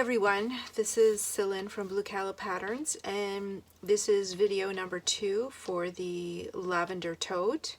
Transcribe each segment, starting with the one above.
everyone, this is Celine from Blue Calla Patterns, and this is video number 2 for the Lavender Tote.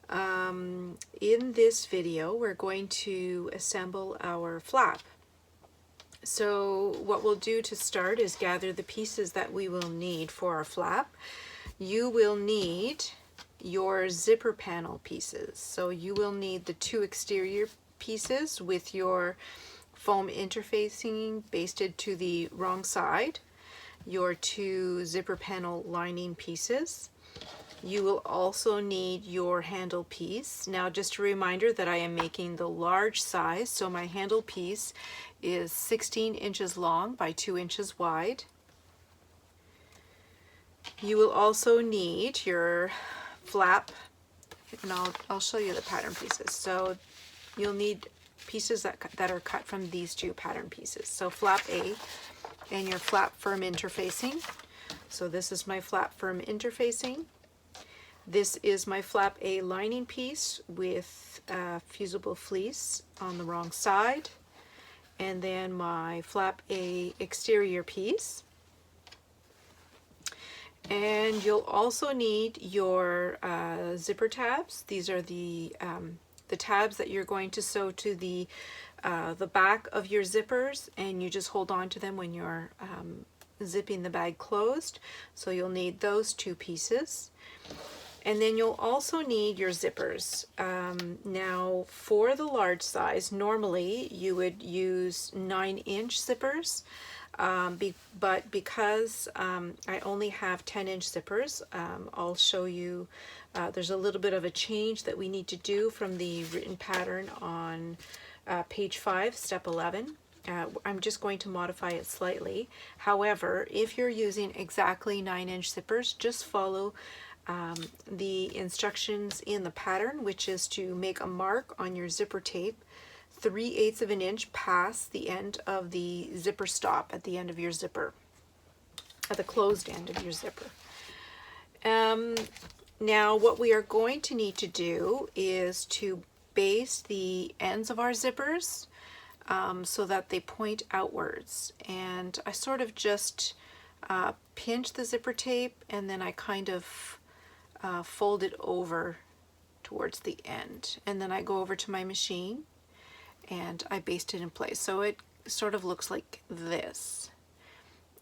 In this video we're going to assemble our flap. So what we'll do to start is gather the pieces that we will need for our flap. You will need your zipper panel pieces. So you will need the 2 exterior pieces with your foam interfacing basted to the wrong side, your 2 zipper panel lining pieces. You will also need your handle piece. Now just a reminder that I am making the large size, so my handle piece is 16 inches long by 2 inches wide. You will also need your flap, and I'll show you the pattern pieces. So you'll need pieces that are cut from these 2 pattern pieces. So flap A and your flap firm interfacing. So this is my flap firm interfacing. This is my flap A lining piece with fusible fleece on the wrong side. And then my flap A exterior piece. And you'll also need your zipper tabs. These are the tabs that you're going to sew to the back of your zippers, and you just hold on to them when you're zipping the bag closed. So you'll need those 2 pieces. And then you'll also need your zippers. Now for the large size, normally you would use 9-inch zippers. But because I only have 10-inch zippers, I'll show you there's a little bit of a change that we need to do from the written pattern on page 5, step 11. I'm just going to modify it slightly. However, if you're using exactly 9-inch zippers, just follow the instructions in the pattern, which is to make a mark on your zipper tape 3/8 of an inch past the end of the zipper stop at the end of your zipper, at the closed end of your zipper. Now what we are going to need to do is to baste the ends of our zippers so that they point outwards. And I sort of just pinch the zipper tape, and then I kind of fold it over towards the end. And then I go over to my machine and I baste it in place. So it sort of looks like this.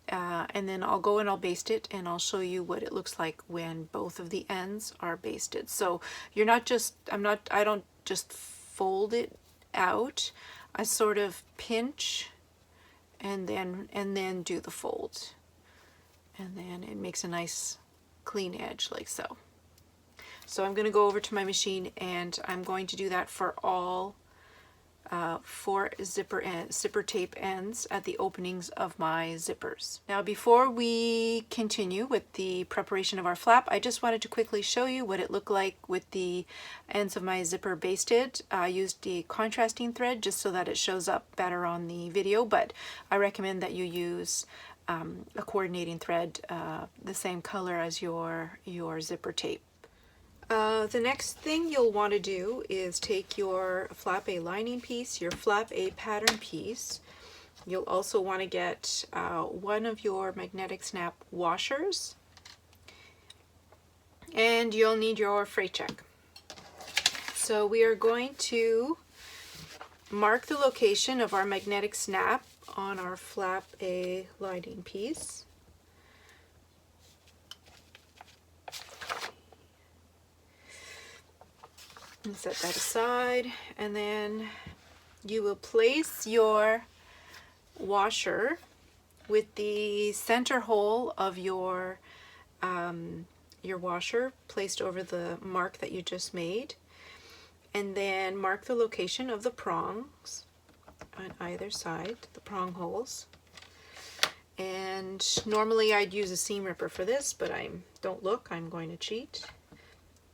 And then I'll go and I'll baste it, and I'll show you what it looks like when both of the ends are basted. So you're not just, I don't just fold it out. I sort of pinch and then do the fold. And then it makes a nice clean edge like so. So I'm going to go over to my machine, and I'm going to do that for all 4 zipper tape ends at the openings of my zippers. Now before we continue with the preparation of our flap, I just wanted to quickly show you what it looked like with the ends of my zipper basted. I used the contrasting thread just so that it shows up better on the video, but I recommend that you use a coordinating thread the same color as your zipper tape. The next thing you'll want to do is take your flap A lining piece, your flap A pattern piece. You'll also want to get one of your magnetic snap washers, and you'll need your freight check. So we are going to mark the location of our magnetic snap on our flap A lining piece. And set that aside, and then you will place your washer with the center hole of your washer placed over the mark that you just made, and then mark the location of the prongs on either side, the prong holes. And normally I'd use a seam ripper for this, but I'm going to cheat.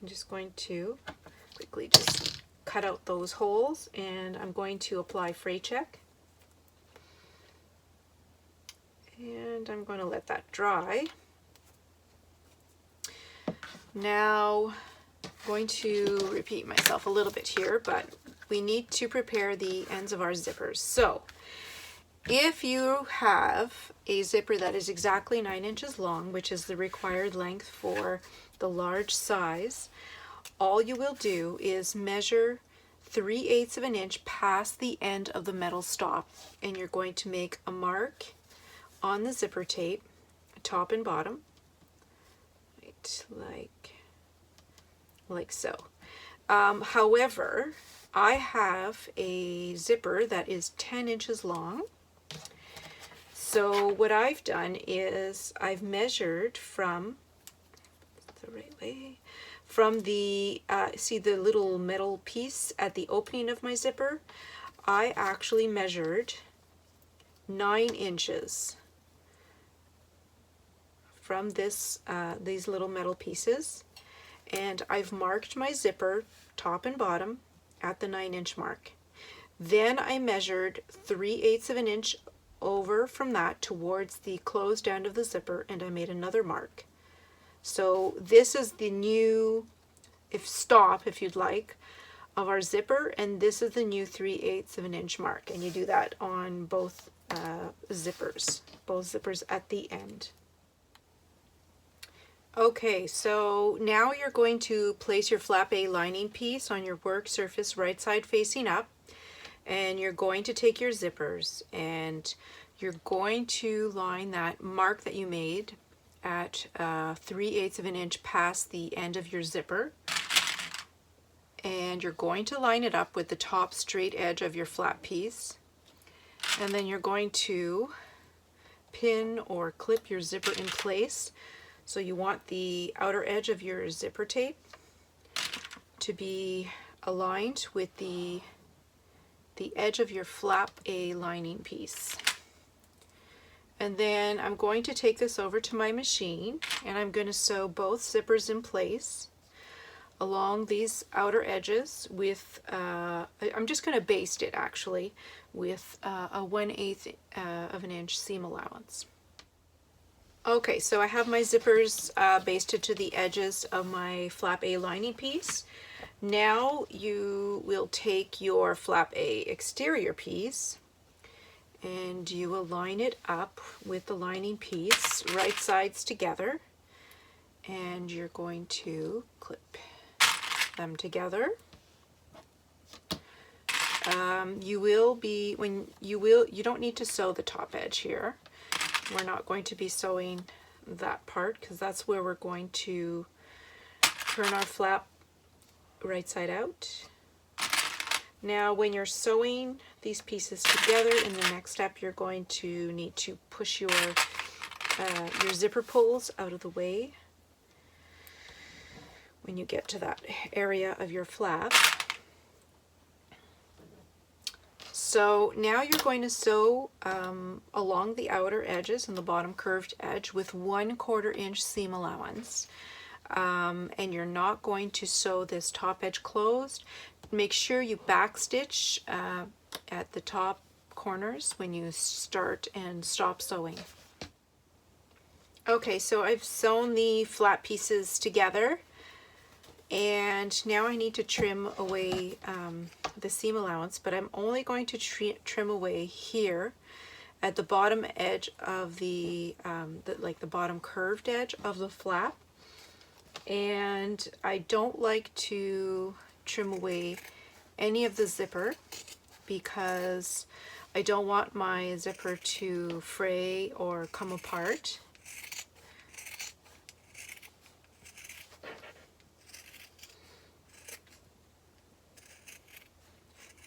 I'm just going to quickly just cut out those holes, and I'm going to apply fray check, and I'm going to let that dry. Now I'm going to repeat myself a little bit here, but we need to prepare the ends of our zippers. So If you have a zipper that is exactly 9 inches long, which is the required length for the large size, all you will do is measure 3/8 of an inch past the end of the metal stop, and you're going to make a mark on the zipper tape, top and bottom, right, like so. However, I have a zipper that is 10 inches long. So what I've done is I've measured from the right way, from the, see the little metal piece at the opening of my zipper, I actually measured 9 inches from this, these little metal pieces, and I've marked my zipper top and bottom at the 9-inch mark. Then I measured 3/8 of an inch over from that towards the closed end of the zipper, and I made another mark. So this is the new stop, if you'd like, of our zipper, and this is the new 3/8 of an inch mark, and you do that on both zippers, at the end. Okay, so now you're going to place your flap A lining piece on your work surface right side facing up, and you're going to take your zippers and you're going to line that mark that you made at 3/8 of an inch past the end of your zipper, and you're going to line it up with the top straight edge of your flap piece, and then you're going to pin or clip your zipper in place. So you want the outer edge of your zipper tape to be aligned with the edge of your flap A lining piece. And then I'm going to take this over to my machine, and I'm going to sew both zippers in place along these outer edges with, I'm just going to baste it actually with a 1/8 of an inch seam allowance. Okay, so I have my zippers basted to the edges of my flap A lining piece. Now you will take your flap A exterior piece and you will line it up with the lining piece, right sides together, and you're going to clip them together. You don't need to sew the top edge here. We're not going to be sewing that part because that's where we're going to turn our flap right side out. Now when you're sewing these pieces together in the next step, you're going to need to push your zipper pulls out of the way when you get to that area of your flap. So now you're going to sew along the outer edges and the bottom curved edge with 1/4 inch seam allowance. And you're not going to sew this top edge closed. Make sure you backstitch at the top corners when you start and stop sewing. Okay, so I've sewn the flap pieces together, and now I need to trim away the seam allowance, but I'm only going to trim away here at the bottom edge of the bottom curved edge of the flap. And I don't like to trim away any of the zipper because I don't want my zipper to fray or come apart.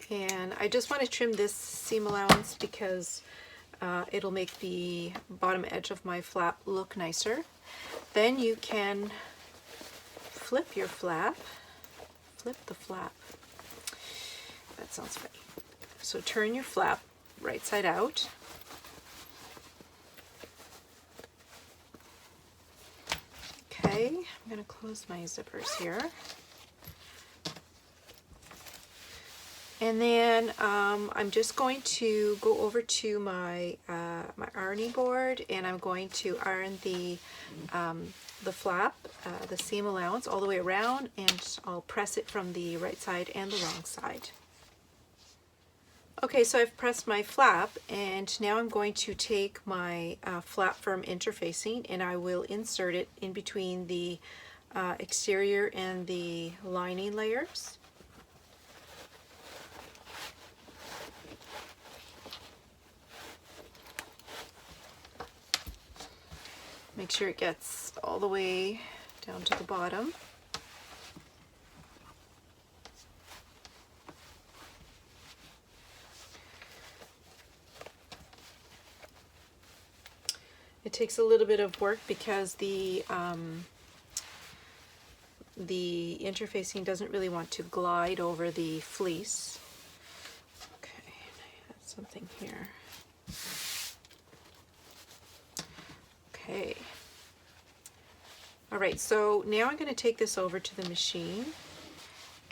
And I just want to trim this seam allowance because it'll make the bottom edge of my flap look nicer. Then you can flip the flap. That sounds funny. So turn your flap right side out. Okay, I'm going to close my zippers here. And then I'm just going to go over to my my ironing board, and I'm going to iron the flap, the seam allowance all the way around, and I'll press it from the right side and the wrong side. Okay, so I've pressed my flap, and now I'm going to take my flat firm interfacing and I will insert it in between the exterior and the lining layers. Make sure it gets all the way down to the bottom. It takes a little bit of work because the interfacing doesn't really want to glide over the fleece. Okay, I have something here. Okay. All right, so now I'm going to take this over to the machine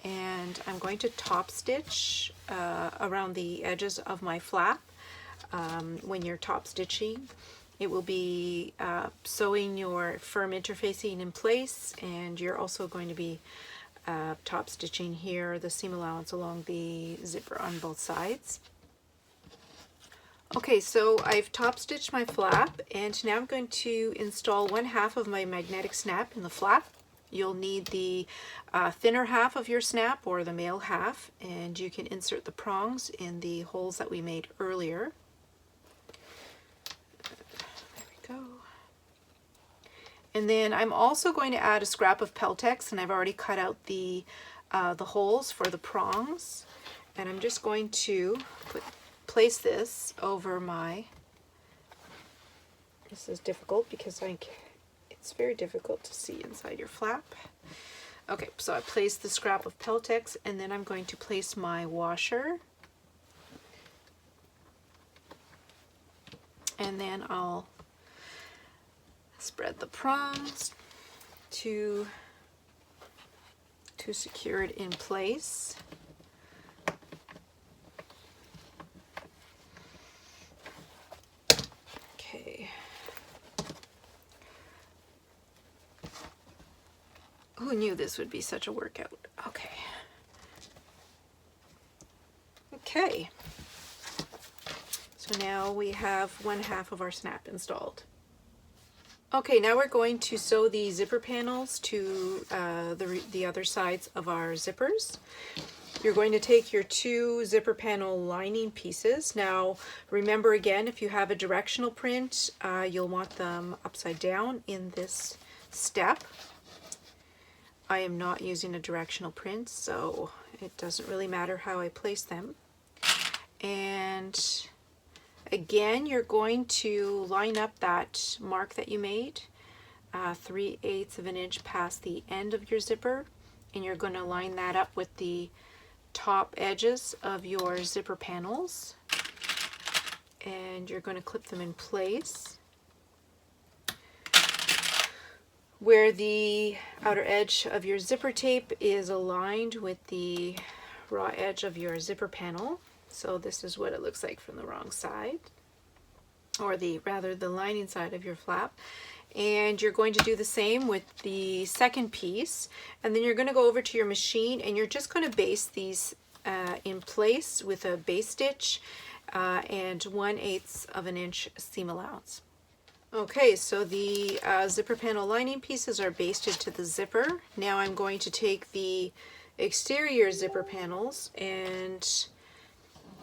and I'm going to top stitch around the edges of my flap. When you're top stitching, it will be sewing your firm interfacing in place, and you're also going to be top stitching here the seam allowance along the zipper on both sides. Okay, so I've top stitched my flap, and now I'm going to install 1/2 of my magnetic snap in the flap. You'll need the thinner half of your snap or the male half, and you can insert the prongs in the holes that we made earlier. Go. And then I'm also going to add a scrap of Peltex, and I've already cut out the holes for the prongs, and I'm just going to place this over my, this is difficult because it's very difficult to see inside your flap. Okay, so I placed the scrap of Peltex, and then I'm going to place my washer, and then I'll spread the prongs to secure it in place. Okay. Who knew this would be such a workout? Okay. Okay. So now we have 1/2 of our snap installed. Okay, now we're going to sew the zipper panels to the other sides of our zippers. You're going to take your 2 zipper panel lining pieces. Now remember again, if you have a directional print, you'll want them upside down in this step. I am not using a directional print, so it doesn't really matter how I place them. And again, you're going to line up that mark that you made 3/8 of an inch past the end of your zipper, and you're going to line that up with the top edges of your zipper panels, and you're going to clip them in place. Where the outer edge of your zipper tape is aligned with the raw edge of your zipper panel. So this is what it looks like from the wrong side, or rather the lining side of your flap. And you're going to do the same with the second piece, and then you're going to go over to your machine and you're just going to baste these in place with a base stitch and 1/8 of an inch seam allowance. Okay, so the zipper panel lining pieces are basted to the zipper. Now I'm going to take the exterior zipper panels and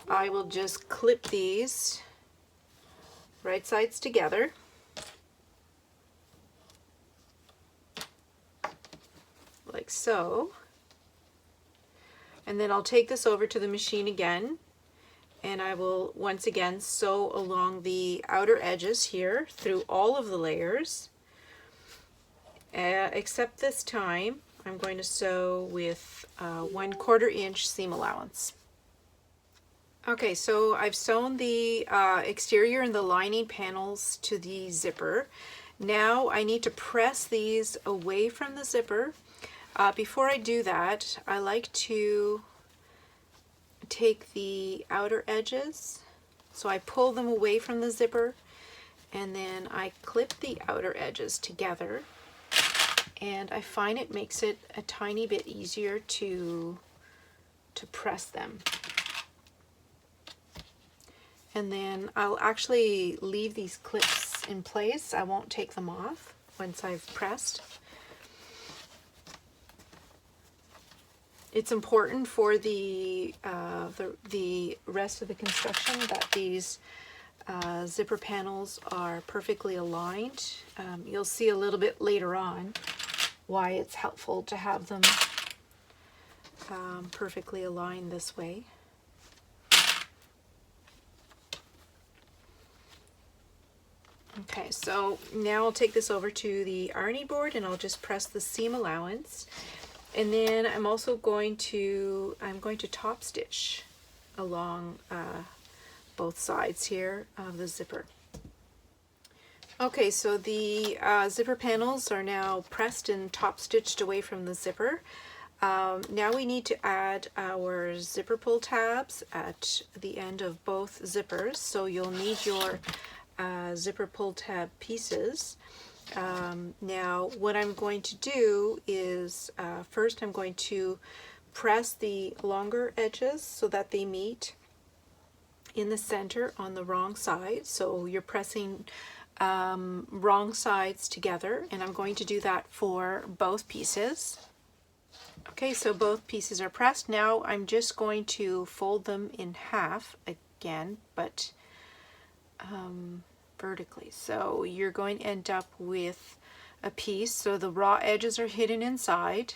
I will just clip these right sides together. Like so. And then I'll take this over to the machine again, and I will once again sew along the outer edges here through all of the layers, except this time I'm going to sew with 1/4 inch seam allowance. Okay, so I've sewn the exterior and the lining panels to the zipper. Now I need to press these away from the zipper. Before I do that, I like to take the outer edges, so I pull them away from the zipper, and then I clip the outer edges together, and I find it makes it a tiny bit easier to press them. And then I'll actually leave these clips in place. I won't take them off once I've pressed. It's important for the rest of the construction that these zipper panels are perfectly aligned. You'll see a little bit later on why it's helpful to have them perfectly aligned this way. Okay, so now I'll take this over to the ironing board and I'll just press the seam allowance. And then I'm also going to top stitch along both sides here of the zipper. Okay, so the zipper panels are now pressed and top stitched away from the zipper. Now we need to add our zipper pull tabs at the end of both zippers. So you'll need your zipper pull tab pieces. Now what I'm going to do is first I'm going to press the longer edges so that they meet in the center on the wrong side. So you're pressing wrong sides together, and I'm going to do that for both pieces. Okay, so both pieces are pressed. Now I'm just going to fold them in half again, but vertically. So you're going to end up with a piece. So the raw edges are hidden inside,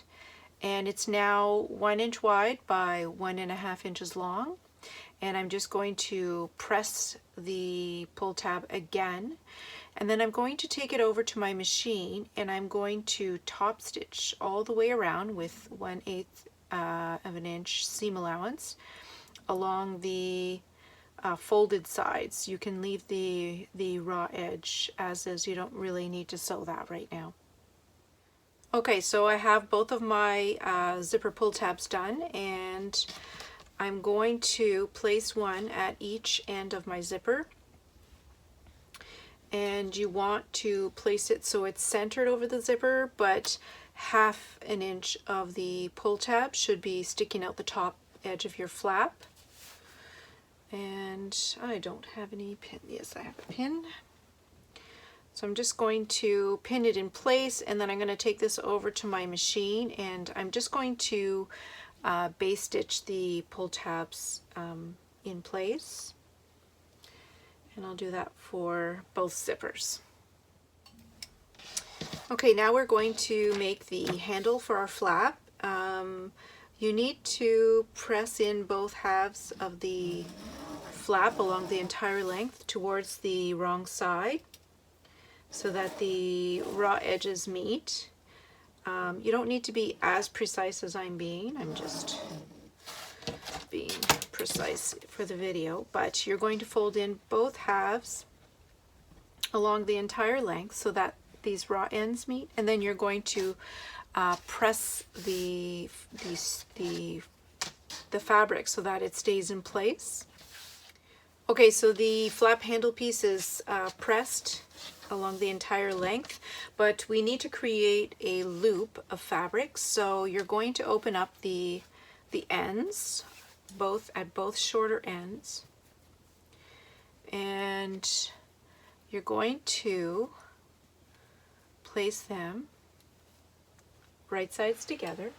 and it's now 1 inch wide by 1.5 inches long. And I'm just going to press the pull tab again, and then I'm going to take it over to my machine and I'm going to top stitch all the way around with 1/8 of an inch seam allowance along the folded sides. You can leave the raw edge as is. You don't really need to sew that right now. Okay, so I have both of my zipper pull tabs done, and I'm going to place one at each end of my zipper. And you want to place it so it's centered over the zipper, but 1/2 an inch of the pull tab should be sticking out the top edge of your flap. And I don't have any pin. Yes, I have a pin. So I'm just going to pin it in place, and then I'm going to take this over to my machine, and I'm just going to base stitch the pull tabs in place. And I'll do that for both zippers. Okay, now we're going to make the handle for our flap. You need to press in both halves of the flap along the entire length towards the wrong side so that the raw edges meet. You don't need to be as precise as I'm being. I'm just being precise for the video, but you're going to fold in both halves along the entire length so that these raw ends meet, and then you're going to press the fabric so that it stays in place. Okay, so the flap handle piece is pressed along the entire length, but we need to create a loop of fabric, so you're going to open up the ends at both shorter ends, and you're going to place them right sides together.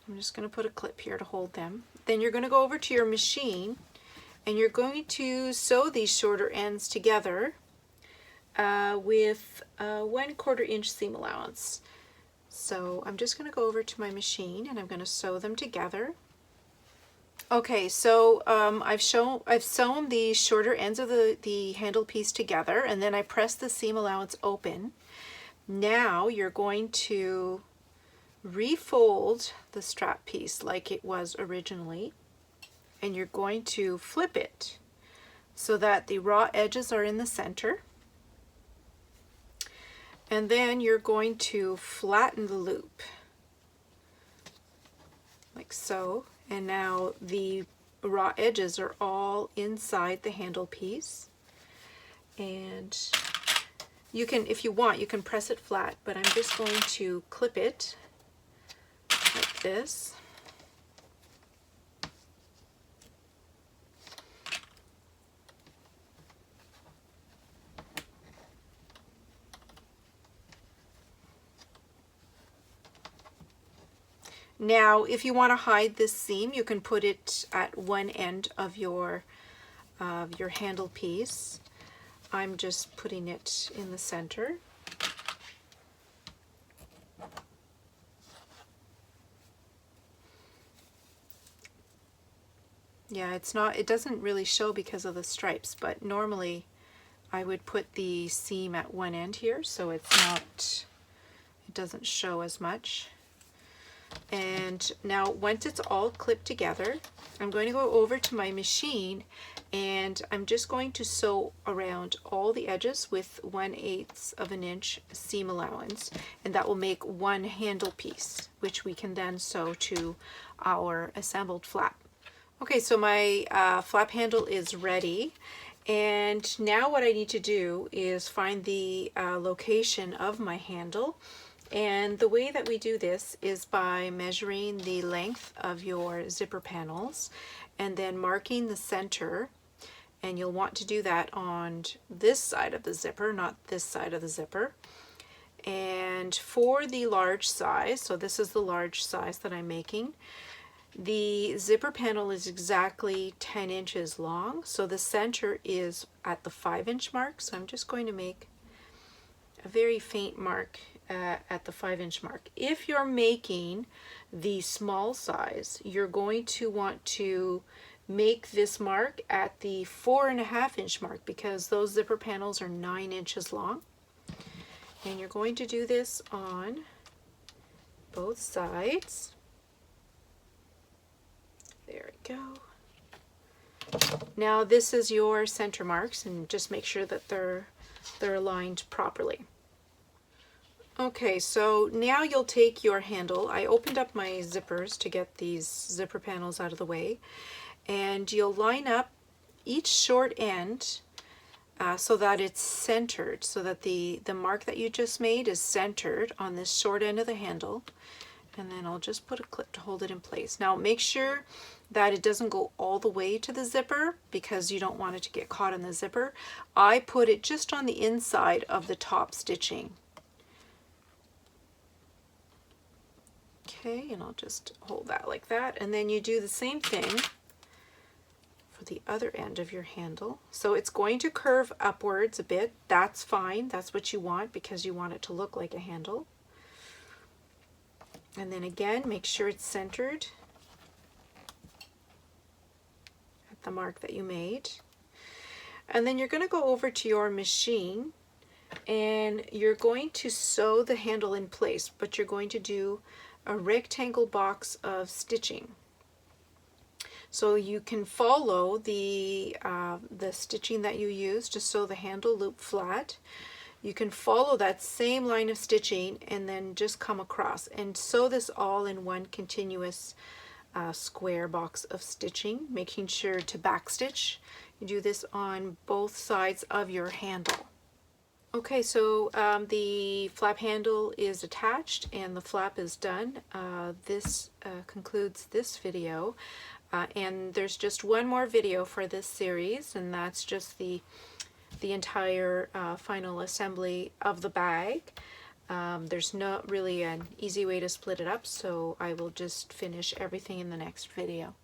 I'm just going to put a clip here to hold them. Then you're going to go over to your machine and you're going to sew these shorter ends together with 1/4 inch seam allowance. So I'm just going to go over to my machine and I'm going to sew them together. Okay, so I've sewn the shorter ends of the handle piece together, and then I pressed the seam allowance open. Now you're going to refold the strap piece like it was originally, and you're going to flip it so that the raw edges are in the center. And then you're going to flatten the loop like so. And now the raw edges are all inside the handle piece. And you can, if you want, you can press it flat, but I'm just going to clip it like this. Now, if you want to hide this seam, you can put it at one end of your handle piece. I'm just putting it in the center. Yeah, it doesn't really show because of the stripes, but normally I would put the seam at one end here so it doesn't show as much. And now once it's all clipped together, I'm going to go over to my machine and I'm just going to sew around all the edges with 1/8 of an inch seam allowance, and that will make one handle piece, which we can then sew to our assembled flap. Okay, so my flap handle is ready, and now what I need to do is find the location of my handle. And the way that we do this is by measuring the length of your zipper panels and then marking the center. And you'll want to do that on this side of the zipper, not this side of the zipper. And for the large size, so this is the large size that I'm making, the zipper panel is exactly 10 inches long, so the center is at the 5-inch mark. So I'm just going to make a very faint mark at the 5-inch mark. If you're making the small size, you're going to want to make this mark at the 4.5-inch mark because those zipper panels are 9 inches long. And you're going to do this on both sides. There we go. Now this is your center marks, and just make sure that they're aligned properly. Okay, so now you'll take your handle. I opened up my zippers to get these zipper panels out of the way, and you'll line up each short end so that it's centered, so that the mark that you just made is centered on this short end of the handle. And then I'll just put a clip to hold it in place. Now make sure that it doesn't go all the way to the zipper because you don't want it to get caught in the zipper. I put it just on the inside of the top stitching. Okay, and I'll just hold that like that. And then you do the same thing for the other end of your handle. So it's going to curve upwards a bit. That's fine. That's what you want because you want it to look like a handle. And then again, make sure it's centered at the mark that you made. And then you're going to go over to your machine and you're going to sew the handle in place, but you're going to do a rectangle box of stitching. So you can follow the stitching that you use to sew the handle loop flat. You can follow that same line of stitching and then just come across and sew this all in one continuous square box of stitching, making sure to backstitch. You do this on both sides of your handle. Okay, so the flap handle is attached and the flap is done. This concludes this video. And there's just one more video for this series, and that's just the entire final assembly of the bag. There's not really an easy way to split it up, so I will just finish everything in the next video.